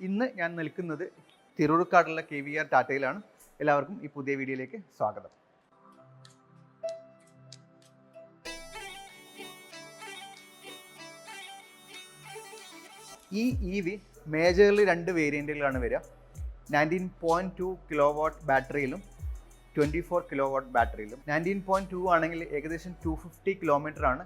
ഇന്ന് ഞാൻ നിൽക്കുന്നത് തിരൂർക്കാടുള്ള KVR ടാറ്റയിലാണ്. എല്ലാവർക്കും ഈ പുതിയ വീഡിയോയിലേക്ക് സ്വാഗതം. ഈ EV മേജർലി രണ്ട് വേരിയൻറ്റുകളാണ് വരിക. 19.2 കിലോവാട്ട് ബാറ്ററിയിലും 24 കിലോവാട്ട് ബാറ്ററിയിലും. 19.2 ആണെങ്കിൽ ഏകദേശം 250 കിലോമീറ്റർ ആണ്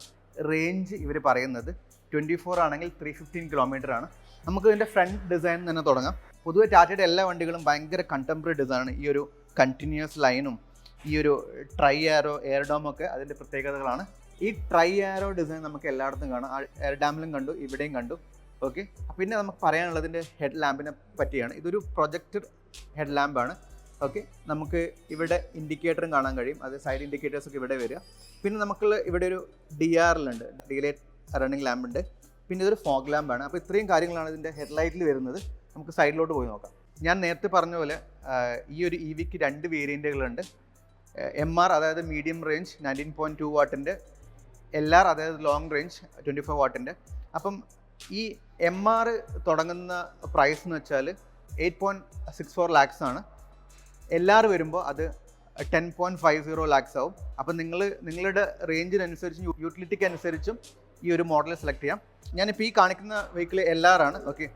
റേഞ്ച് ഇവർ പറയുന്നത്. 24 ആണെങ്കിൽ 315 കിലോമീറ്റർ ആണ്. നമുക്ക് ഇതിൻ്റെ ഫ്രണ്ട് ഡിസൈൻ തന്നെ തുടങ്ങാം. പൊതുവെ ടാറ്റയുടെ എല്ലാ വണ്ടികളും ഭയങ്കര കണ്ടംപററി ഡിസൈനാണ്. ഈ ഒരു കണ്ടിന്യൂസ് ലൈനും ഈ ഒരു ട്രൈ ആരോ എയർ ഡോമൊക്കെ അതിൻ്റെ പ്രത്യേകതകളാണ്. ഈ ട്രൈ ആരോ ഡിസൈൻ നമുക്ക് എല്ലായിടത്തും കാണാം. എയർ ഡാമിലും കണ്ടു, ഇവിടെയും കണ്ടു. ഓക്കെ, പിന്നെ നമുക്ക് പറയാനുള്ളതിൻ്റെ ഹെഡ് ലാമ്പിനെ പറ്റിയാണ്. ഇതൊരു പ്രൊജക്റ്റഡ് ഹെഡ് ലാമ്പാണ്. ഓക്കെ, നമുക്ക് ഇവിടെ ഇൻഡിക്കേറ്ററും കാണാൻ കഴിയും. അത് സൈഡ് ഇൻഡിക്കേറ്റേഴ്സൊക്കെ ഇവിടെ വരിക. പിന്നെ നമുക്ക് ഇവിടെ ഒരു DRL ഉണ്ട്, ഡിലേറ്റ് റണ്ണിങ് ലാമ്പുണ്ട്. പിന്നെ ഇതൊരു ഫോഗ് ലാമ്പാണ്. അപ്പോൾ ഇത്രയും കാര്യങ്ങളാണ് ഇതിൻ്റെ ഹെഡ്ലൈറ്റിൽ വരുന്നത്. നമുക്ക് സൈഡിലോട്ട് പോയി നോക്കാം. ഞാൻ നേരത്തെ പറഞ്ഞ പോലെ ഈ ഒരു EVക്ക് രണ്ട് വേരിയൻറ്റുകളുണ്ട്. MR അതായത് മീഡിയം റേഞ്ച് 19.2 വാട്ടിൻ്റെ, LR അതായത് ലോങ് റേഞ്ച് 24 വാട്ടിൻ്റെ. അപ്പം ഈ MR തുടങ്ങുന്ന പ്രൈസ് എന്ന് വെച്ചാൽ 8.64 lakhs ആണ്. LR വരുമ്പോൾ അത് 10.50 lakhs ആവും. അപ്പം നിങ്ങളുടെ റേഞ്ചിനനുസരിച്ചും യൂട്ടിലിറ്റിക്ക് അനുസരിച്ചും ഈ ഒരു മോഡൽ സെലക്ട് ചെയ്യാം. ഞാനിപ്പോൾ ഈ കാണിക്കുന്ന വെഹിക്കിൾ LR ആണ്. ഓക്കെ,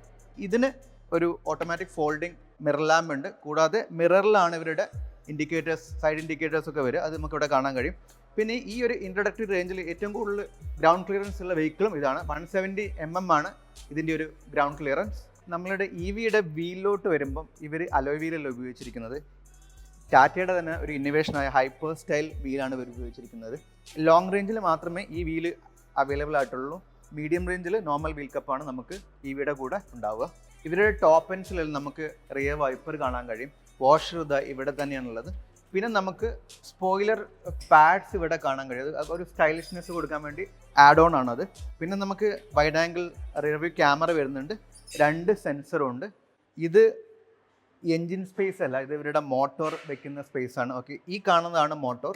ഇതിന് ഒരു ഓട്ടോമാറ്റിക് ഫോൾഡിംഗ് മിറർ ലാമ്പ് ഉണ്ട്. കൂടാതെ മിററിലാണ് ഇവരുടെ ഇൻഡിക്കേറ്റേഴ്സ്, സൈഡ് ഇൻഡിക്കേറ്റേഴ്സൊക്കെ വരും. അത് നമുക്കിവിടെ കാണാൻ കഴിയും. പിന്നെ ഈ ഒരു ഇൻട്രൊഡക്ടറി റേഞ്ചിൽ ഏറ്റവും കൂടുതൽ ഗ്രൗണ്ട് ക്ലിയറൻസ് ഉള്ള വെഹിക്കിളും ഇതാണ്. 170 mm ആണ് ഇതിൻ്റെ ഒരു ഗ്രൗണ്ട് ക്ലിയറൻസ്. നമ്മളുടെ EVയുടെ വീലിലോട്ട് വരുമ്പം ഇവർ അലോയ് വീലല്ല ഉപയോഗിച്ചിരിക്കുന്നത്. ടാറ്റയുടെ തന്നെ ഒരു ഇന്നോവേഷനായ ഹൈപ്പർ സ്റ്റൈൽ വീലാണ് ഇവർ ഉപയോഗിച്ചിരിക്കുന്നത്. ലോങ് റേഞ്ചിൽ മാത്രമേ ഈ വീല് അവൈലബിൾ ആയിട്ടുള്ളൂ. മീഡിയം റേഞ്ചിൽ നോർമൽ വീൽ കപ്പാണ് നമുക്ക് EVയുടെ കൂടെ ഉണ്ടാവുക. ഇവരുടെ ടോപ്പ് എൻഡ്സിൽ നമുക്ക് റിയർ വൈപ്പർ കാണാൻ കഴിയും. വാഷർ ഇവിടെ തന്നെയാണുള്ളത്. പിന്നെ നമുക്ക് സ്പോയിലർ പാഡ്സ് ഇവിടെ കാണാൻ കഴിയും. അത് ഒരു സ്റ്റൈലിഷ്നെസ് കൊടുക്കാൻ വേണ്ടി ആഡ് ഓൺ ആണത്. പിന്നെ നമുക്ക് വൈഡ് ആംഗിൾ റിയർവ്യൂ ക്യാമറ വരുന്നുണ്ട്. 2 സെൻസറും ഉണ്ട്. ഇത് എൻജിൻ സ്പേസ് അല്ല, ഇത് ഇവരുടെ മോട്ടോർ വെക്കുന്ന സ്പേസ് ആണ്. ഓക്കെ, ഈ കാണുന്നതാണ് മോട്ടോർ.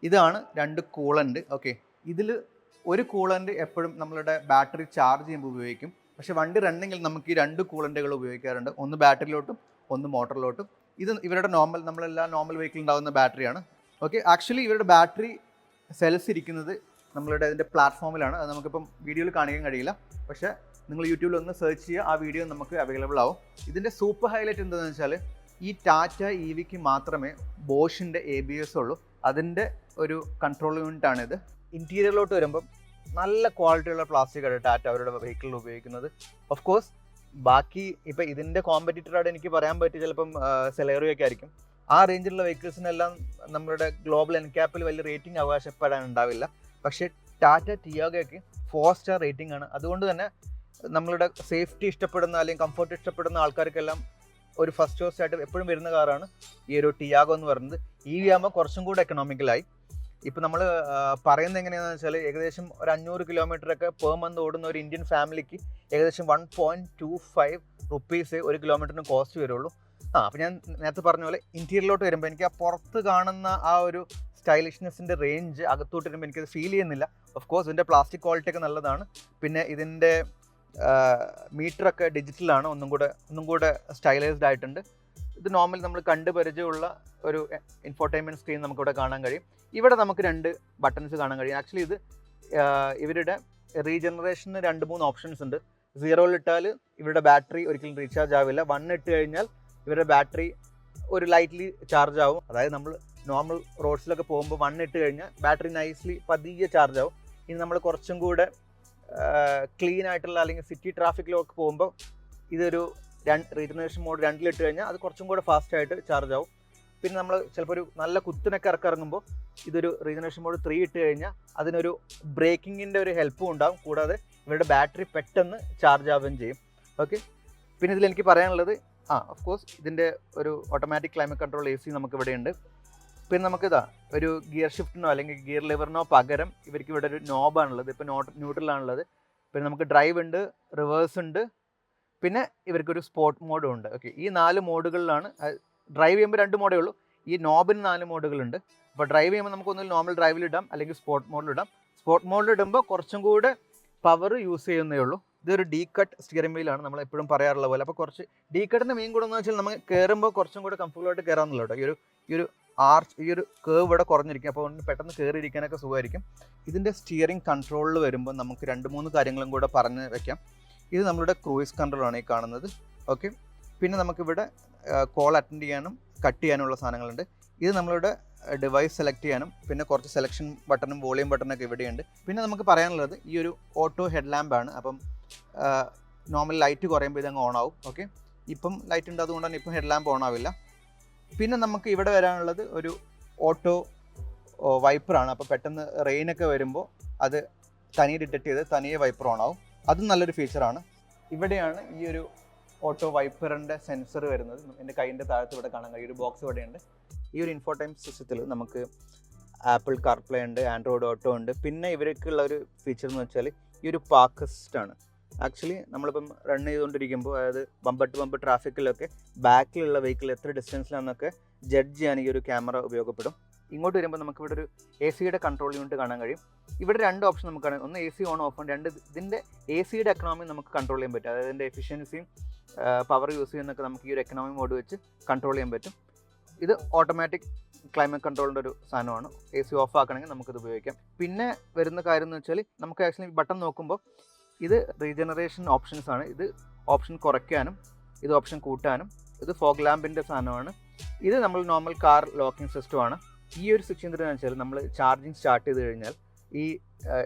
ഇതാണ് 2 കൂളൻ്റ്. ഓക്കെ, ഇതിൽ ഒരു കൂളൻ്റ് എപ്പോഴും നമ്മളുടെ ബാറ്ററി ചാർജ് ചെയ്യുമ്പോൾ ഉപയോഗിക്കും. പക്ഷേ വണ്ടി റണ്ണിങ്ങിൽ നമുക്ക് ഈ 2 കൂളൻ്റുകൾ ഉപയോഗിക്കാറുണ്ട്. ഒന്ന് ബാറ്ററിയിലോട്ടും ഒന്ന് മോട്ടറിലോട്ടും. ഇത് ഇവരുടെ നമ്മളെല്ലാം നോർമൽ വെഹിക്കിൾ ഉണ്ടാകുന്ന ബാറ്ററിയാണ്. ഓക്കെ, ആക്ച്വലി ഇവരുടെ ബാറ്ററി സെൽസ് ഇരിക്കുന്നത് നമ്മളുടെ ഇതിൻ്റെ പ്ലാറ്റ്ഫോമിലാണ്. അത് നമുക്കിപ്പം വീഡിയോയിൽ കാണിക്കാൻ കഴിയില്ല. പക്ഷേ നിങ്ങൾ യൂട്യൂബിൽ ഒന്ന് സെർച്ച് ചെയ്യുക, ആ വീഡിയോ നമുക്ക് അവൈലബിൾ ആവും. ഇതിൻ്റെ സൂപ്പർ ഹൈലൈറ്റ് എന്താണെന്ന് വെച്ചാൽ ഈ ടാറ്റ EVക്ക് മാത്രമേ ബോഷിൻ്റെ ABS ഉള്ളൂ. അതിൻ്റെ ഒരു കൺട്രോൾ യൂണിറ്റാണിത്. ഇൻറ്റീരിയറിലോട്ട് വരുമ്പം നല്ല ക്വാളിറ്റിയുള്ള പ്ലാസ്റ്റിക്കാണ് ടാറ്റ അവരുടെ വെഹിക്കിളിൽ ഉപയോഗിക്കുന്നത്. ഓഫ് കോഴ്സ് ബാക്കി ഇപ്പം ഇതിൻ്റെ കോമ്പറ്റീറ്ററായിട്ട് എനിക്ക് പറയാൻ പറ്റിയ ചിലപ്പം സെലേറിയൊക്കെ ആയിരിക്കും. ആ റേഞ്ചിലുള്ള വെഹിക്കിൾസിനെല്ലാം നമ്മളുടെ ഗ്ലോബൽ എൻക്യാപ്പിൽ വലിയ റേറ്റിംഗ് അവകാശപ്പെടാനുണ്ടാവില്ല. പക്ഷേ ടാറ്റ ടിയാഗോയ്ക്ക് 4 സ്റ്റാർ റേറ്റിംഗ് ആണ്. അതുകൊണ്ട് തന്നെ നമ്മളുടെ സേഫ്റ്റി ഇഷ്ടപ്പെടുന്ന അല്ലെങ്കിൽ കംഫർട്ട് ഇഷ്ടപ്പെടുന്ന ആൾക്കാർക്കെല്ലാം ഒരു ഫസ്റ്റ് ചോയ്സ് ആയിട്ട് എപ്പോഴും വരുന്ന കാറാണ് ഈ ഒരു ടിയാഗോ എന്ന് പറയുന്നത്. EV ആകുമ്പോൾ കുറച്ചും കൂടെ എക്കണോമിക്കലായി. ഇപ്പോൾ നമ്മൾ പറയുന്നത് എങ്ങനെയാണെന്ന് വെച്ചാൽ ഏകദേശം ഒരു 500 കിലോമീറ്ററൊക്കെ പെർ മന്ത് ഓടുന്ന ഒരു ഇന്ത്യൻ ഫാമിലിക്ക് ഏകദേശം 1.25 റുപ്പീസ് ഒരു കിലോമീറ്ററിന് കോസ്റ്റ് വരുള്ളൂ. അപ്പോൾ ഞാൻ നേരത്തെ പറഞ്ഞ പോലെ ഇൻറ്റീരിയറിലോട്ട് വരുമ്പോൾ എനിക്ക് ആ പുറത്ത് കാണുന്ന ആ ഒരു സ്റ്റൈലിഷ്നെസ്സിൻ്റെ റേഞ്ച് അകത്തോട്ട് വരുമ്പോൾ എനിക്കത് ഫീൽ ചെയ്യുന്നില്ല. ഓഫ് കോഴ്സ് ഇതിൻ്റെ പ്ലാസ്റ്റിക് ക്വാളിറ്റി ഒക്കെ നല്ലതാണ്. പിന്നെ ഇതിൻ്റെ മീറ്ററൊക്കെ ഡിജിറ്റലാണ്, ഒന്നും കൂടെ സ്റ്റൈലൈസ്ഡ് ആയിട്ടുണ്ട്. ഇത് നോർമൽ നമ്മൾ കണ്ട് പരിചയമുള്ള ഒരു ഇൻഫോർടൈൻമെൻറ്റ് സ്ക്രീൻ നമുക്കിവിടെ കാണാൻ കഴിയും. ഇവിടെ നമുക്ക് 2 ബട്ടൺസ് കാണാൻ കഴിയും. ആക്ച്വലി ഇത് ഇവരുടെ റീജനറേഷന് 2-3 ഓപ്ഷൻസ് ഉണ്ട്. 0 ഇട്ടാൽ ഇവരുടെ ബാറ്ററി ഒരിക്കലും റീചാർജ് ആവില്ല. 1 ഇട്ട് കഴിഞ്ഞാൽ ഇവരുടെ ബാറ്ററി ഒരു ലൈറ്റ്ലി ചാർജ് ആവും. അതായത് നമ്മൾ നോർമൽ റോഡ്സിലൊക്കെ പോകുമ്പോൾ 1 ഇട്ട് കഴിഞ്ഞാൽ ബാറ്ററി നൈസ്ലി പതിയെ ചാർജ് ആവും. ഇനി നമ്മൾ കുറച്ചും കൂടെ ക്ലീൻ ആയിട്ടുള്ള അല്ലെങ്കിൽ സിറ്റി ട്രാഫിക്കിലൊക്കെ പോകുമ്പോൾ ഇതൊരു റീജനറേഷൻ മോഡ് 2 ഇട്ട് കഴിഞ്ഞാൽ അത് കുറച്ചും കൂടെ ഫാസ്റ്റായിട്ട് ചാർജ് ആവും. പിന്നെ നമ്മൾ ചിലപ്പോൾ ഒരു നല്ല കുത്തിനൊക്കെ ഇറങ്ങുമ്പോൾ ഇതൊരു റീജനറേഷൻ മോഡ് 3 ഇട്ട് കഴിഞ്ഞാൽ അതിനൊരു ബ്രേക്കിങ്ങിൻ്റെ ഒരു ഹെൽപ്പും ഉണ്ടാകും. കൂടാതെ ഇവരുടെ ബാറ്ററി പെട്ടെന്ന് ചാർജ് ആവുകയും ചെയ്യും. ഓക്കെ, പിന്നെ ഇതിലെനിക്ക് പറയാനുള്ളത് ഓഫ് കോഴ്സ് ഇതിൻ്റെ ഒരു ഓട്ടോമാറ്റിക് ക്ലൈമറ്റ് കൺട്രോൾ AC നമുക്കിവിടെ ഉണ്ട്. പിന്നെ നമുക്കിതാ ഒരു ഗിയർ ഷിഫ്റ്റിനോ അല്ലെങ്കിൽ ഗിയർ ലിവറിനോ പകരം ഇവർക്ക് ഇവിടെ ഒരു നോബാണുള്ളത്. ഇപ്പോൾ ന്യൂട്രലാണുള്ളത്. പിന്നെ നമുക്ക് ഡ്രൈവ് ഉണ്ട്, റിവേഴ്സ് ഉണ്ട്, പിന്നെ ഇവർക്കൊരു സ്പോർട്ട് മോഡും ഉണ്ട്. ഓക്കെ, ഈ 4 മോഡുകളിലാണ്. ഡ്രൈവ് ചെയ്യുമ്പോൾ 2 മോഡേ ഉള്ളൂ. ഈ നോബിന് 4 മോഡുകളുണ്ട്. അപ്പോൾ ഡ്രൈവ് ചെയ്യുമ്പോൾ നമുക്കൊന്നിൽ നോർമൽ ഡ്രൈവിലിടാം അല്ലെങ്കിൽ സ്പോർട്ട് മോഡിലിടാം. സ്പോർട്ട് മോഡിലിടുമ്പോൾ കുറച്ചും കൂടെ പവർ യൂസ് ചെയ്യുന്നേ ഉള്ളൂ. ഇതൊരു ഡി കട്ട് സ്റ്റിയറിംഗ് വീലാണ് നമ്മൾ എപ്പോഴും പറയാറുള്ള പോലെ. അപ്പോൾ കുറച്ച് ഡി കട്ടിൻ്റെ മെയിൻ ഗുണം എന്ന് വെച്ചാൽ നമുക്ക് കയറുമ്പോൾ കുറച്ചും കൂടെ കംഫർട്ടബിളായിട്ട് കയറാമെന്നുള്ള കേട്ടോ. ഈ ഒരു ആർച്ച്, ഈ ഒരു കേവ് ഇവിടെ കുറഞ്ഞിരിക്കും, അപ്പോൾ പെട്ടെന്ന് കയറിയിരിക്കാനൊക്കെ സുഖമായിരിക്കും. ഇതിൻ്റെ സ്റ്റിയറിംഗ് കൺട്രോളിൽ വരുമ്പോൾ നമുക്ക് 2-3 കാര്യങ്ങളും കൂടെ പറഞ്ഞ് വെക്കാം. ഇത് നമ്മളുടെ ക്രൂയിസ് കൺട്രോളാണ് ഈ കാണുന്നത്. ഓക്കെ, പിന്നെ നമുക്കിവിടെ കോൾ അറ്റൻഡ് ചെയ്യാനും കട്ട് ചെയ്യാനുള്ള സാധനങ്ങളുണ്ട്. ഇത് നമ്മളുടെ ഡിവൈസ് സെലക്ട് ചെയ്യാനും പിന്നെ കുറച്ച് സെലക്ഷൻ ബട്ടണും വോളിയം ബട്ടണൊക്കെ ഇവിടെയുണ്ട്. പിന്നെ നമുക്ക് പറയാനുള്ളത് ഈ ഒരു ഓട്ടോ ഹെഡ് ലാമ്പാണ്. അപ്പം നോർമൽ ലൈറ്റ് കുറയുമ്പോൾ ഇതങ്ങ് ഓൺ ആവും. ഓക്കെ, ഇപ്പം ലൈറ്റ് ഉണ്ട്, അതുകൊണ്ട് തന്നെ ഇപ്പം ഹെഡ് ലാമ്പ് ഓൺ ആവില്ല. പിന്നെ നമുക്ക് ഇവിടെ വരാനുള്ളത് ഒരു ഓട്ടോ വൈപ്പറാണ്. അപ്പോൾ പെട്ടെന്ന് റെയിനൊക്കെ വരുമ്പോൾ അത് തനിയെ ഡിറ്റക്ട് ചെയ്ത് തനിയെ വൈപ്പർ ഓൺ ആവും. അതും നല്ലൊരു ഫീച്ചറാണ്. ഇവിടെയാണ് ഈ ഒരു ഓട്ടോ വൈപ്പറിൻ്റെ സെൻസർ വരുന്നത്. എൻ്റെ കൈയിൻ്റെ താഴത്ത് ഇവിടെ കാണാൻ കഴിയും ഒരു ബോക്സ് ഇവിടെയുണ്ട്. ഈ ഒരു ഇൻഫോടൈം സിസ്റ്റത്തിൽ നമുക്ക് ആപ്പിൾ കാർപ്ലേ ഉണ്ട്, ആൻഡ്രോയിഡ് ഓട്ടോ ഉണ്ട്. പിന്നെ ഇവർക്കുള്ള ഒരു ഫീച്ചർ എന്ന് വെച്ചാൽ ഈ ഒരു പാർക്ക് അസിസ്റ്റാണ്. ആക്ച്വലി നമ്മളിപ്പം റൺ ചെയ്തുകൊണ്ടിരിക്കുമ്പോൾ, അതായത് ബമ്പർ ടു ബമ്പർ ട്രാഫിക്കിലൊക്കെ ബാക്കിലുള്ള വെഹിക്കിൾ എത്ര ഡിസ്റ്റൻസിലാണെന്നൊക്കെ ജഡ്ജ് ചെയ്യാൻ ഈ ഒരു ക്യാമറ ഉപയോഗപ്പെടും. ഇങ്ങോട്ട് വരുമ്പോൾ നമുക്ക് ഇവിടെ ഒരു AC കൺട്രോൾ യൂണിറ്റ് കാണാൻ കഴിയും. ഇവിടെ 2 ഓപ്ഷൻ നമുക്ക് കാണാം. ഒന്ന് AC ഓൺ ഓഫ്, 2 ഇതിൻ്റെ AC എക്കണോമി നമുക്ക് കൺട്രോൾ ചെയ്യാൻ പറ്റും. അതായത് ഇതിൻ്റെ എഫിഷ്യൻസിയും പവർ യൂസ് ചെയ്യുന്നൊക്കെ നമുക്ക് ഈ ഒരു എക്കണോമി മോഡ് വെച്ച് കൺട്രോൾ ചെയ്യാൻ പറ്റും. ഇത് ഓട്ടോമാറ്റിക് ക്ലൈമറ്റ് കൺട്രോളിൻ്റെ ഒരു സാധനമാണ്. AC ഓഫ് ആക്കണമെങ്കിൽ നമുക്കിത് ഉപയോഗിക്കാം. പിന്നെ വരുന്ന കാര്യം എന്ന് വെച്ചാൽ നമുക്ക് ആക്ച്വലി ബട്ടൺ നോക്കുമ്പോൾ ഇത് റീജനറേഷൻ ഓപ്ഷൻസ് ആണ്. ഇത് ഓപ്ഷൻ കുറയ്ക്കാനും ഇത് ഓപ്ഷൻ കൂട്ടാനും. ഇത് ഫോഗ് ലാമ്പിൻ്റെ സാധനമാണ്. ഇത് നമ്മൾ നോർമൽ കാർ ലോക്കിംഗ് സിസ്റ്റമാണ്. ഈ ഒരു സ്വിച്ച് എന്തിനാണെന്ന് വെച്ചാൽ നമ്മൾ ചാർജിങ് സ്റ്റാർട്ട് ചെയ്ത് കഴിഞ്ഞാൽ ഈ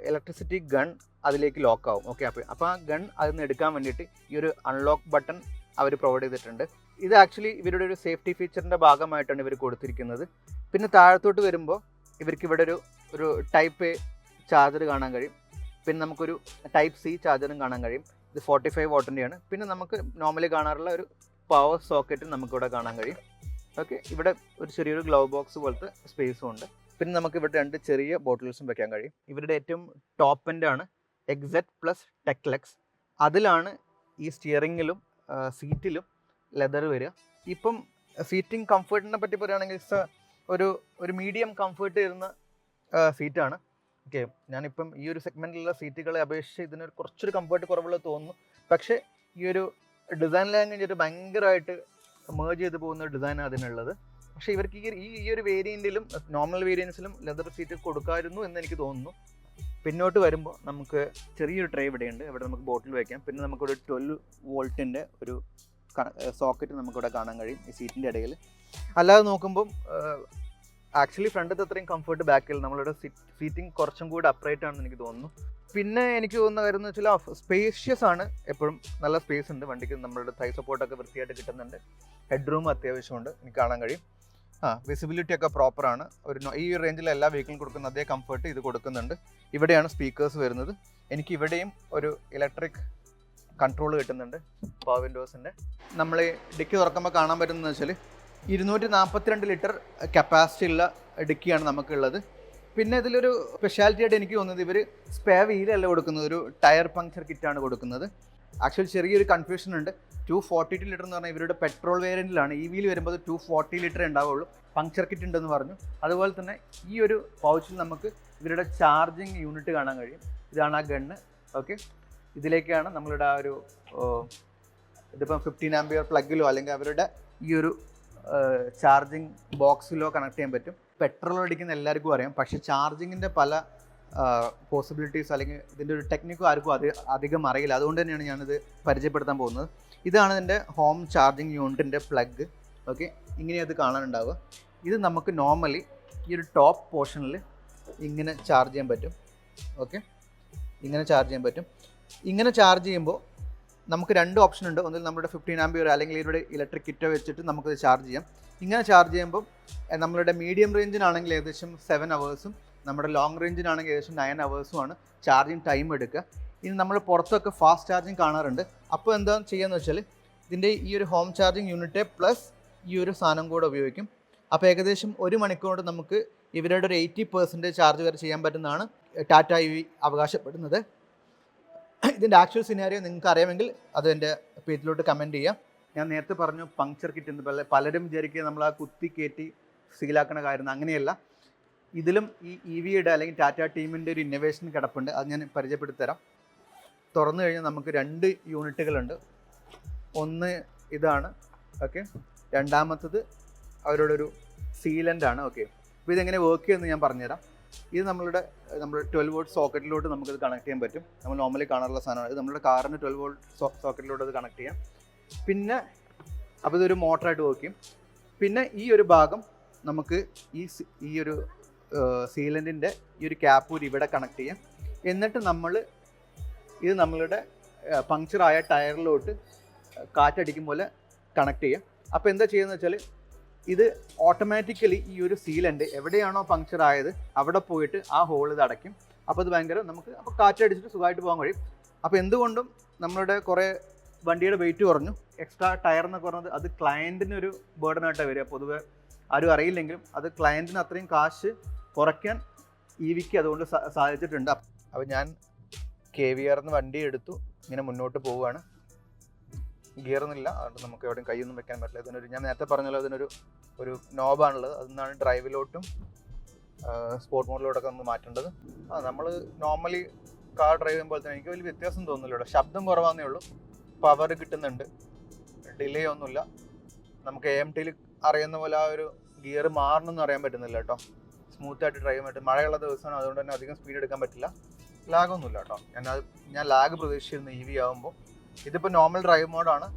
ഇലക്ട്രിസിറ്റി ഗൺ അതിലേക്ക് ലോക്ക് ആവും. ഓക്കെ, അപ്പോൾ ആ ഗൺ അതിൽ നിന്ന് എടുക്കാൻ വേണ്ടിയിട്ട് ഈ ഒരു അൺലോക്ക് ബട്ടൺ അവർ പ്രൊവൈഡ് ചെയ്തിട്ടുണ്ട്. ഇത് ആക്ച്വലി ഇവരുടെ ഒരു സേഫ്റ്റി ഫീച്ചറിൻ്റെ ഭാഗമായിട്ടാണ് ഇവർ കൊടുത്തിരിക്കുന്നത്. പിന്നെ താഴത്തോട്ട് വരുമ്പോൾ ഇവർക്ക് ഇവിടെ ഒരു ടൈപ്പ് എ ചാർജർ കാണാൻ കഴിയും. പിന്നെ നമുക്കൊരു ടൈപ്പ് C ചാർജറും കാണാൻ കഴിയും. ഇത് 45 വാട്ടിൻ്റെയാണ്. പിന്നെ നമുക്ക് നോർമലി കാണാറുള്ള ഒരു പവർ സോക്കറ്റും നമുക്കിവിടെ കാണാൻ കഴിയും. ഓക്കെ, ഇവിടെ ഒരു ചെറിയൊരു ഗ്ലൗ ബോക്സ് പോലത്തെ സ്പേസും ഉണ്ട്. പിന്നെ നമുക്ക് ഇവിടെ 2 ചെറിയ ബോട്ടിൽസും വെക്കാൻ കഴിയും. ഇവരുടെ ഏറ്റവും ടോപ്പ് എൻഡാണ് എക്സെറ്റ് പ്ലസ് ടെക്ലെക്സ്. അതിലാണ് ഈ സ്റ്റിയറിങ്ങിലും സീറ്റിലും ലെതർ വരിക. ഇപ്പം സീറ്റിംഗ് കംഫർട്ടിനെ പറ്റി പറയുകയാണെങ്കിൽ ഒരു മീഡിയം കംഫർട്ട് വരുന്ന സീറ്റാണ്. ഓക്കെ, ഞാനിപ്പം ഈ ഒരു സെഗ്മെൻറ്റിലുള്ള സീറ്റുകളെ അപേക്ഷിച്ച് ഇതിനൊരു കുറച്ചൊരു കംഫർട്ട് കുറവുള്ള തോന്നുന്നു. പക്ഷേ ഈ ഒരു ഡിസൈൻ ലാംഗ്വേജ് ഒരു ഭയങ്കരമായിട്ട് മേർജ് ചെയ്ത് പോകുന്ന ഡിസൈനാണ് അതിനുള്ളത്. പക്ഷേ ഇവർക്ക് ഈ ഒരു വേരിയൻറ്റിലും നോർമൽ വേരിയൻസിലും ലെതർ സീറ്റ് കൊടുക്കാമായിരുന്നു എന്ന് എനിക്ക് തോന്നുന്നു. പിന്നോട്ട് വരുമ്പോൾ നമുക്ക് ചെറിയൊരു ട്രേ ഇവിടെയുണ്ട്. ഇവിടെ നമുക്ക് ബോട്ടിൽ വയ്ക്കാം. പിന്നെ നമുക്കൊരു 12 വോൾട്ടിൻ്റെ ഒരു സോക്കറ്റ് നമുക്കിവിടെ കാണാൻ കഴിയും ഈ സീറ്റിൻ്റെ ഇടയിൽ. അല്ലാതെ നോക്കുമ്പം ആക്ച്വലി ഫ്രണ്ടത്തെ അത്രയും കംഫർട്ട് ബാക്കിൽ നമ്മളുടെ സീറ്റിംഗ് കുറച്ചും കൂടി അപ്രൈറ്റ് ആണെന്ന് എനിക്ക് തോന്നുന്നു. പിന്നെ എനിക്ക് തോന്നുന്ന കാര്യം എന്ന് വെച്ചാൽ സ്പേഷ്യസ് ആണ്. എപ്പോഴും നല്ല സ്പേസ് ഉണ്ട് വണ്ടിക്ക്. നമ്മളുടെ തൈ സപ്പോർട്ടൊക്കെ വൃത്തിയായിട്ട് കിട്ടുന്നുണ്ട്. ഹെഡ് റൂം അത്യാവശ്യമുണ്ട്, എനിക്ക് കാണാൻ കഴിയും. വിസിബിലിറ്റി ഒക്കെ പ്രോപ്പറാണ്. ഈ റേഞ്ചിൽ എല്ലാ വെഹിക്കിളും കൊടുക്കുന്ന അതേ കംഫർട്ട് ഇത് കൊടുക്കുന്നുണ്ട്. ഇവിടെയാണ് സ്പീക്കേഴ്സ് വരുന്നത്. എനിക്ക് ഇവിടെയും ഒരു ഇലക്ട്രിക് കൺട്രോൾ കിട്ടുന്നുണ്ട് പവർ വിൻഡോസിൻ്റെ. നമ്മൾ ഡിക്കി തുറക്കുമ്പോൾ കാണാൻ പറ്റുന്നതെന്ന് വെച്ചാൽ 242 ലിറ്റർ കപ്പാസിറ്റി ഉള്ള ഡിക്കിയാണ് നമുക്കുള്ളത്. പിന്നെ ഇതിലൊരു സ്പെഷ്യാലിറ്റി ആയിട്ട് എനിക്ക് തോന്നുന്നത് ഇവർ സ്പെയർ വീലല്ല കൊടുക്കുന്നത്, ഒരു ടയർ പങ്ക്ചർ കിറ്റാണ് കൊടുക്കുന്നത്. ആക്ച്വലി ചെറിയൊരു കൺഫ്യൂഷൻ ഉണ്ട്. 242 ലിറ്റർ എന്ന് പറഞ്ഞാൽ ഇവരുടെ പെട്രോൾ വേരിയൻറ്റിലാണ്. EVയിൽ വരുമ്പോൾ 240 ലിറ്റർ ഉണ്ടാവുള്ളൂ. പങ്ക്ചർ കിറ്റ് ഉണ്ടെന്ന് പറഞ്ഞു. അതുപോലെ തന്നെ ഈ ഒരു പൗച്ചിൽ നമുക്ക് ഇവരുടെ ചാർജിങ് യൂണിറ്റ് കാണാൻ കഴിയും. ഇതാണ് ആ ഗണ്ണ്. ഓക്കെ, ഇതിലേക്കാണ് നമ്മളുടെ ആ ഒരു ഇതിപ്പം 15 ആംപിയർ പ്ലഗിലോ അല്ലെങ്കിൽ അവരുടെ ഈ ഒരു ചാർജിങ് ബോക്സിലോ കണക്ട് ചെയ്യാൻ പറ്റും. പെട്രോൾ അടിക്കുന്ന എല്ലാവർക്കും അറിയാം, പക്ഷേ ചാർജിങ്ങിൻ്റെ പല പോസിബിലിറ്റീസ് അല്ലെങ്കിൽ ഇതിൻ്റെ ഒരു ടെക്നിക്കും ആർക്കും അധികം അറിയില്ല. അതുകൊണ്ട് തന്നെയാണ് ഞാനിത് പരിചയപ്പെടുത്താൻ പോകുന്നത്. ഇതാണ് ഇതിൻ്റെ ഹോം ചാർജിങ് യൂണിറ്റിൻ്റെ പ്ലഗ്. ഓക്കെ, ഇങ്ങനെയത് കാണാനുണ്ടാവുക. ഇത് നമുക്ക് നോർമലി ഈ ഒരു ടോപ്പ് പോർഷനിൽ ഇങ്ങനെ ചാർജ് ചെയ്യാൻ പറ്റും. ഓക്കെ, ഇങ്ങനെ ചാർജ് ചെയ്യാൻ പറ്റും. ഇങ്ങനെ ചാർജ് ചെയ്യുമ്പോൾ നമുക്ക് 2 ഓപ്ഷൻ ഉണ്ട്. ഒന്നിൽ നമ്മുടെ 15 ആംപിയർ അല്ലെങ്കിൽ ഇവിടെ ഇലക്ട്രിക് കിറ്റ് വെച്ചിട്ട് നമുക്കത് ചാർജ് ചെയ്യാം. ഇങ്ങനെ ചാർജ് ചെയ്യുമ്പോൾ നമ്മളുടെ മീഡിയം റേഞ്ചിനാണെങ്കിൽ ഏകദേശം 7 അവേഴ്സും നമ്മുടെ ലോങ് റേഞ്ചിനാണെങ്കിൽ ഏകദേശം 9 അവേഴ്സുമാണ് ചാർജിങ് ടൈം എടുക്കുക. ഇനി നമ്മൾ പുറത്തൊക്കെ ഫാസ്റ്റ് ചാർജിങ് കാണാറുണ്ട്. അപ്പോൾ എന്താ ചെയ്യുകയെന്ന് വെച്ചാൽ ഇതിൻ്റെ ഈ ഒരു ഹോം ചാർജിങ് യൂണിറ്റ് പ്ലസ് ഈ ഒരു സാധനം കൂടെ ഉപയോഗിക്കും. അപ്പോൾ ഏകദേശം 1 മണിക്കൂർ കൊണ്ട് നമുക്ക് ഇവരുടെ ഒരു 80% ചാർജ് വരെ ചെയ്യാൻ പറ്റുന്നതാണ് ടാറ്റ EV അവകാശപ്പെടുന്നത്. ഇതിൻ്റെ ആക്ച്വൽ സിനാരിയോ നിങ്ങൾക്ക് അറിയാമെങ്കിൽ അത് എൻ്റെ പേജിലോട്ട് കമൻറ്റ് ചെയ്യാം. ഞാൻ നേരത്തെ പറഞ്ഞു പങ്ക്ചർ കിറ്റ് എന്ന്. പലരും വിചാരിക്കുക നമ്മൾ ആ കുത്തി കയറ്റി സീലാക്കണ കാര്യം. അങ്ങനെയല്ല, ഇതിലും ഈ EVയുടെ അല്ലെങ്കിൽ ടാറ്റ ടീമിൻ്റെ ഒരു ഇന്നോവേഷൻ കിടപ്പുണ്ട്. അത് ഞാൻ പരിചയപ്പെടുത്തി തരാം. തുറന്നു കഴിഞ്ഞാൽ നമുക്ക് 2 യൂണിറ്റുകളുണ്ട്. ഒന്ന് ഇതാണ്, ഓക്കെ. രണ്ടാമത്തത് അവരോടൊരു സീലൻ്റാണ്, ഓക്കെ. അപ്പോൾ ഇതെങ്ങനെ വർക്ക് ചെയ്യുമെന്ന് ഞാൻ പറഞ്ഞുതരാം. ഇത് നമ്മുടെ 12 വോൾട്ട് സോക്കറ്റിലോട്ട് നമുക്കിത് കണക്ട് ചെയ്യാൻ പറ്റും. നമ്മൾ നോർമലി കാണാറുള്ള സാധനമാണ്. ഇത് നമ്മുടെ കാറിന് 12 വോൾട്ട് സോക്കറ്റിലോട്ട് അത് കണക്ട് ചെയ്യാം. പിന്നെ അപ്പോൾ ഇതൊരു മോട്ടറായിട്ട് വർക്ക് ചെയ്യും. പിന്നെ ഈ ഒരു ഭാഗം നമുക്ക് ഈ ഒരു സീലൻറ്റിൻ്റെ ഈ ഒരു ക്യാപ്പ് ഇവിടെ കണക്ട് ചെയ്യാം. എന്നിട്ട് ഇത് നമ്മളുടെ പങ്ക്ചറായ ടയറിലോട്ട് കാറ്റടിക്കും പോലെ കണക്ട് ചെയ്യാം. അപ്പോൾ എന്താ ചെയ്യുന്നത് വെച്ചാൽ ഇത് ഓട്ടോമാറ്റിക്കലി ഈ ഒരു സീലൻ്റ് എവിടെയാണോ പങ്ക്ചർ ആയത് അവിടെ പോയിട്ട് ആ ഹോൾ ഇത് അടയ്ക്കും. അപ്പോൾ ഇത് ഭയങ്കര അപ്പോൾ കാറ്റടിച്ചിട്ട് സുഖമായിട്ട് പോകാൻ കഴിയും. അപ്പോൾ എന്തുകൊണ്ടും നമ്മളുടെ കുറേ വണ്ടിയുടെ വെയിറ്റ് കുറഞ്ഞു. എക്സ്ട്രാ ടയർ എന്നൊക്കെ പറഞ്ഞത് അത് ക്ലയൻറ്റിനൊരു ബേർഡനായിട്ടാണ് വരിക. പൊതുവെ ആരും അറിയില്ലെങ്കിലും അത് ക്ലയൻറ്റിന് അത്രയും കാശ് കുറയ്ക്കാൻ EVക്ക് അതുകൊണ്ട് സാധിച്ചിട്ടുണ്ട്. അപ്പോൾ ഞാൻ KVR വണ്ടി എടുത്തു, ഇങ്ങനെ മുന്നോട്ട് പോവുകയാണ്. ഗിയറൊന്നുമില്ല, അതുകൊണ്ട് നമുക്ക് എവിടെയും കൈയൊന്നും വെക്കാൻ പറ്റില്ല. ഞാൻ നേരത്തെ പറഞ്ഞല്ലോ ഒരു നോബാണുള്ളത്. അതിൽ ഡ്രൈവിലോട്ടും സ്പോർട്ട് മോഡിലോട്ടൊക്കെ ഒന്ന് മാറ്റേണ്ടത്. നമ്മൾ നോർമലി കാർ ഡ്രൈവ് ചെയ്യുമ്പോൾ തന്നെ എനിക്ക് വലിയ വ്യത്യാസം തോന്നുന്നില്ല കേട്ടോ. ശബ്ദം കുറവാന്നേ ഉള്ളൂ, പവർ കിട്ടുന്നുണ്ട്, ഡിലേ ഒന്നുമില്ല. നമുക്ക് AMTയിൽ അറിയുന്ന പോലെ ആ ഒരു ഗിയർ മാറണമെന്ന് അറിയാൻ പറ്റുന്നില്ല കേട്ടോ. സ്മൂത്തായിട്ട് ഡ്രൈവ് ചെയ്യാൻ പറ്റും. മഴയുള്ള ദിവസമാണ്, അതുകൊണ്ട് തന്നെ അധികം സ്പീഡ് എടുക്കാൻ പറ്റില്ല. ലാഗൊന്നുമില്ല കേട്ടോ. ഞാൻ ലാഗ് പ്രതീക്ഷിച്ചിരുന്നു EV ആകുമ്പോൾ. ഇതിപ്പോൾ നോർമൽ ഡ്രൈവ് മോഡാണ്.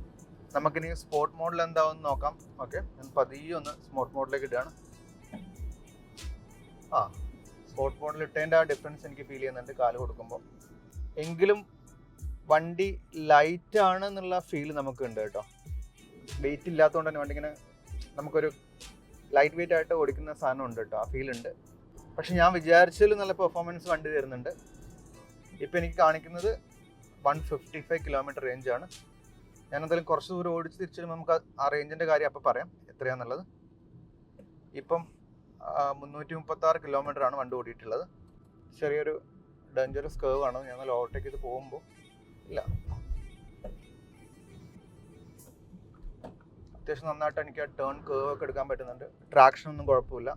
നമുക്കിനി സ്പോർട്ട് മോഡിൽ എന്താവും നോക്കാം. ഓക്കെ, ഞാൻ പതിയെ ഒന്ന് സ്പോർട്ട് മോഡിലേക്ക് ഇടുകയാണ്. സ്പോർട്ട് മോഡിൽ ഇട്ടതിൻ്റെ ആ ഡിഫറൻസ് എനിക്ക് ഫീൽ ചെയ്യുന്നുണ്ട് കാല് കൊടുക്കുമ്പോൾ. എങ്കിലും വണ്ടി ലൈറ്റ് ആണ് എന്നുള്ള ഫീൽ നമുക്കുണ്ട് കേട്ടോ. വെയിറ്റ് ഇല്ലാത്തതുകൊണ്ട് തന്നെ വണ്ടി ഇങ്ങനെ നമുക്കൊരു ലൈറ്റ് വെയിറ്റ് ആയിട്ട് ഓടിക്കുന്ന സാധനം ഉണ്ട് കേട്ടോ, ആ ഫീൽ ഉണ്ട്. പക്ഷെ ഞാൻ വിചാരിച്ചതിൽ നല്ല പെർഫോമൻസ് വണ്ടി തരുന്നുണ്ട്. ഇപ്പം എനിക്ക് കാണിക്കുന്നത് 155 കിലോമീറ്റർ റേഞ്ചാണ്. ഞാൻ എന്തായാലും കുറച്ച് ദൂരം ഓടിച്ച് തിരിച്ചു നമുക്ക് ആ റേഞ്ചിൻ്റെ കാര്യം അപ്പോൾ പറയാം എത്രയാണെന്നുള്ളത്. ഇപ്പം 336 കിലോമീറ്ററാണ് വണ്ടി ഓടിയിട്ടുള്ളത്. ചെറിയൊരു ഡേഞ്ചറസ് കേവ് ആണ്. ഞങ്ങൾ ഓവർടേക്ക് ചെയ്ത് പോകുമ്പോൾ ഇല്ല, അത്യാവശ്യം നന്നായിട്ട് എനിക്ക് ആ ടേൺ കേവ് ഒക്കെ എടുക്കാൻ പറ്റുന്നുണ്ട്. ട്രാക്ഷൻ ഒന്നും കുഴപ്പമില്ല.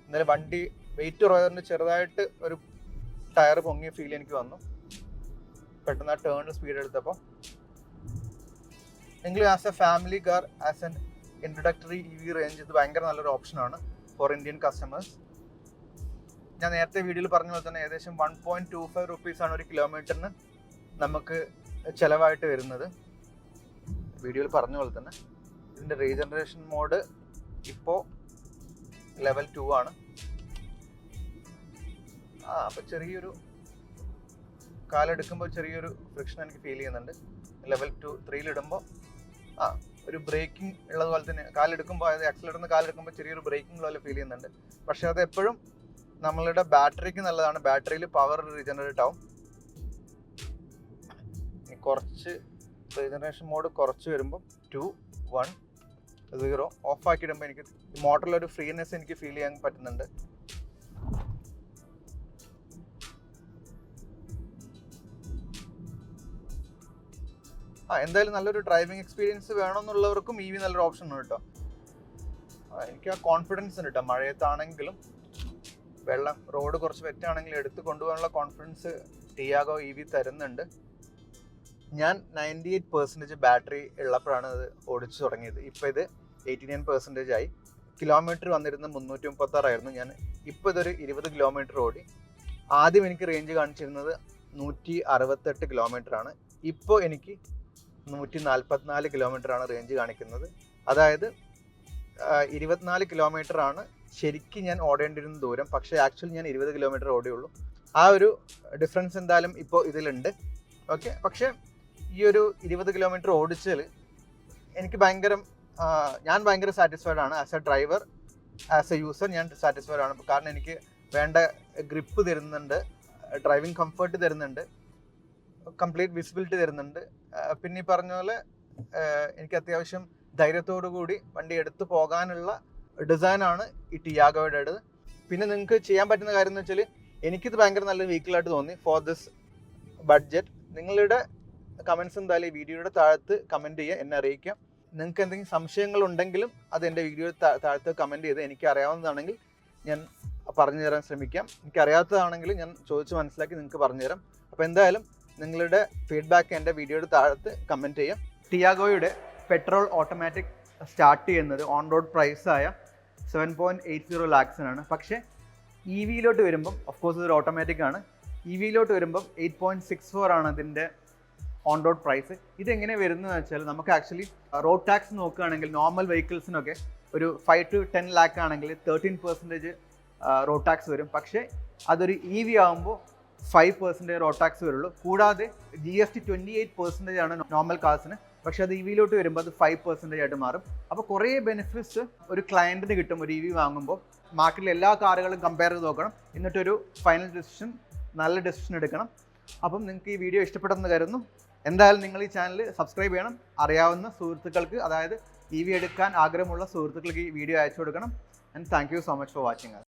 എന്നാലും വണ്ടി വെയിറ്റ് കുറവായതുകൊണ്ട് ചെറുതായിട്ട് ഒരു ടയർ പൊങ്ങിയ ഫീൽ എനിക്ക് വന്നു പെട്ടെന്ന് ആ ടേണിൽ സ്പീഡ് എടുത്തപ്പോൾ. എങ്കിലും as A family car, as an introductory EV range ഇത് ഭയങ്കര നല്ലൊരു ഓപ്ഷനാണ് ഫോർ ഇന്ത്യൻ കസ്റ്റമേഴ്സ്. ഞാൻ നേരത്തെ വീഡിയോയിൽ പറഞ്ഞ പോലെ തന്നെ ഏകദേശം 1.25 റുപ്പീസാണ് ഒരു കിലോമീറ്ററിന് നമുക്ക് ചിലവായിട്ട് വരുന്നത്. വീഡിയോയിൽ പറഞ്ഞ പോലെ തന്നെ ഇതിൻ്റെ റീജനറേഷൻ മോഡ് ഇപ്പോൾ ലെവൽ 2 ആണ്. അപ്പോൾ ചെറിയൊരു കാലെടുക്കുമ്പോൾ ചെറിയൊരു ഫ്രിക്ഷൻ എനിക്ക് ഫീൽ ചെയ്യുന്നുണ്ട്. ലെവൽ 3-ലിടുമ്പോൾ ഒരു ബ്രേക്കിംഗ് ഉള്ളതുപോലെ തന്നെ കാലെടുക്കുമ്പോൾ, അതായത് ആക്സിലേറ്ററിൽ കാലെടുക്കുമ്പോൾ ചെറിയൊരു ബ്രേക്കിംഗ് പോലെ ഫീൽ ചെയ്യുന്നുണ്ട്. പക്ഷേ അത് എപ്പോഴും നമ്മളുടെ ബാറ്ററിക്ക് നല്ലതാണ്. ബാറ്ററിയിൽ പവർ റീജനറേറ്റ് ആവും. കുറച്ച് റീജനറേഷൻ മോഡ് കുറച്ച് വരുമ്പോൾ 2, 1, 0 ഓഫ് ആക്കിയിടുമ്പോൾ എനിക്ക് മോട്ടറിലൊരു ഫ്രീനെസ് എനിക്ക് ഫീൽ ചെയ്യാൻ പറ്റുന്നുണ്ട്. എന്തായാലും നല്ലൊരു ഡ്രൈവിംഗ് എക്സ്പീരിയൻസ് വേണമെന്നുള്ളവർക്കും EV നല്ലൊരു ഓപ്ഷൻ ആണ് കേട്ടോ. എനിക്ക് ആ കോൺഫിഡൻസ് ഉണ്ട് കേട്ടോ. മഴയത്താണെങ്കിലും റോഡ് കുറച്ച് വെറ്റാണെങ്കിലും എടുത്ത് കൊണ്ടുപോകാനുള്ള കോൺഫിഡൻസ് ടിയാഗോ EV തരുന്നുണ്ട്. ഞാൻ 98% ബാറ്ററി ഉള്ളപ്പോഴാണ് ഇത് ഓടിച്ചു തുടങ്ങിയത്. ഇപ്പോൾ ഇത് 89% ആയി. കിലോമീറ്റർ വന്നിരുന്നത് 336 ആയിരുന്നു. ഞാൻ ഇപ്പോൾ ഇതൊരു 20 കിലോമീറ്റർ ഓടി. ആദ്യം എനിക്ക് റേഞ്ച് കാണിച്ചിരുന്നത് 168 കിലോമീറ്ററാണ്. ഇപ്പോൾ എനിക്ക് 144 കിലോമീറ്ററാണ് റേഞ്ച് കാണിക്കുന്നത്. അതായത് 24 കിലോമീറ്ററാണ് ശരിക്കും ഞാൻ ഓടേണ്ടിരുന്ന ദൂരം. പക്ഷേ ആക്ച്വലി ഞാൻ 20 കിലോമീറ്റർ ഓടിയുള്ളൂ. ആ ഒരു ഡിഫറൻസ് എന്തായാലും ഇപ്പോൾ ഇതിലുണ്ട്. ഓക്കെ, പക്ഷേ ഈ ഒരു 20 കിലോമീറ്റർ ഓടിച്ചാൽ എനിക്ക് ഞാൻ ഭയങ്കര സാറ്റിസ്ഫൈഡ് ആണ്. As A driver, as A user ഞാൻ സാറ്റിസ്ഫൈഡ് ആണ്. കാരണം എനിക്ക് വേണ്ട ഗ്രിപ്പ് തരുന്നുണ്ട്, ഡ്രൈവിംഗ് കംഫർട്ട് തരുന്നുണ്ട്, കംപ്ലീറ്റ് വിസിബിലിറ്റി തരുന്നുണ്ട്. പിന്നെ ഈ പറഞ്ഞ പോലെ എനിക്ക് അത്യാവശ്യം ധൈര്യത്തോടു കൂടി വണ്ടി എടുത്തു പോകാനുള്ള ഡിസൈനാണ് ഈ ടിയാഗോയുടെ. പിന്നെ നിങ്ങൾക്ക് ചെയ്യാൻ പറ്റുന്ന കാര്യം എന്ന് വെച്ചാൽ എനിക്കിത് ഭയങ്കര നല്ലൊരു വെഹിക്കിളായിട്ട് തോന്നി ഫോർ ദിസ് ബഡ്ജറ്റ്. നിങ്ങളുടെ കമൻസ് എന്തായാലും ഈ വീഡിയോയുടെ താഴത്ത് കമൻറ്റ് ചെയ്യുക, എന്നെ അറിയിക്കാം. നിങ്ങൾക്ക് എന്തെങ്കിലും സംശയങ്ങളുണ്ടെങ്കിലും അത് എൻ്റെ വീഡിയോയുടെ താഴത്ത് കമൻറ്റ് ചെയ്ത് എനിക്ക് അറിയാവുന്നതാണെങ്കിൽ ഞാൻ പറഞ്ഞു തരാൻ ശ്രമിക്കാം. എനിക്കറിയാത്തതാണെങ്കിൽ ഞാൻ ചോദിച്ച് മനസ്സിലാക്കി നിങ്ങൾക്ക് പറഞ്ഞു തരാം. അപ്പോൾ എന്തായാലും നിങ്ങളുടെ ഫീഡ്ബാക്ക് എൻ്റെ വീഡിയോയുടെ താഴത്ത് കമൻറ്റ് ചെയ്യാം. ടിയാഗോയുടെ പെട്രോൾ ഓട്ടോമാറ്റിക് സ്റ്റാർട്ട് ചെയ്യുന്നത് ഓൺ റോഡ് പ്രൈസായ 7.80 lakhs പക്ഷേ ഇ വിയിലോട്ട് വരുമ്പം ഓഫ് കോഴ്സ് ഇതൊരു ഓട്ടോമാറ്റിക് ആണ്. ഇ വിയിലോട്ട് വരുമ്പം 8.64 ആണ് ഇതിൻ്റെ ഓൺ റോഡ് പ്രൈസ്. ഇതെങ്ങനെ വരുന്നതെന്ന് വെച്ചാൽ നമുക്ക് ആക്ച്വലി റോഡ് ടാക്സ് നോക്കുകയാണെങ്കിൽ നോർമൽ വെഹിക്കിൾസിനൊക്കെ ഒരു 5 to 10 lakh ആണെങ്കിൽ 13% റോഡ് ടാക്സ് വരും. പക്ഷേ അതൊരു ഇ വി ആകുമ്പോൾ 5% റോഡ് ടാക്സ് വരുള്ളൂ. കൂടാതെ GST 28% ആണ് നോർമൽ കാർസിന്. പക്ഷേ അത് ഇ വിയിലോട്ട് വരുമ്പോൾ അത് 5% ആയിട്ട് മാറും. അപ്പോൾ കുറേ ബെനിഫിറ്റ്സ് ഒരു ക്ലയൻറ്റിന് കിട്ടും ഒരു ഇ വി വാങ്ങുമ്പോൾ. മാർക്കറ്റിലെ എല്ലാ കാറുകളും കമ്പയർ ചെയ്ത് നോക്കണം, എന്നിട്ടൊരു ഫൈനൽ ഡിസിഷൻ, നല്ല ഡിസിഷൻ എടുക്കണം. അപ്പം നിങ്ങൾക്ക് ഈ വീഡിയോ ഇഷ്ടപ്പെട്ടെന്ന് കരുതുന്നു. എന്തായാലും നിങ്ങൾ ഈ ചാനൽ സബ്സ്ക്രൈബ് ചെയ്യണം. അറിയാവുന്ന സുഹൃത്തുക്കൾക്ക്, അതായത് ഇ വി എടുക്കാൻ ആഗ്രഹമുള്ള സുഹൃത്തുക്കൾക്ക് ഈ വീഡിയോ അയച്ചു കൊടുക്കണം. And thank you so much for watching.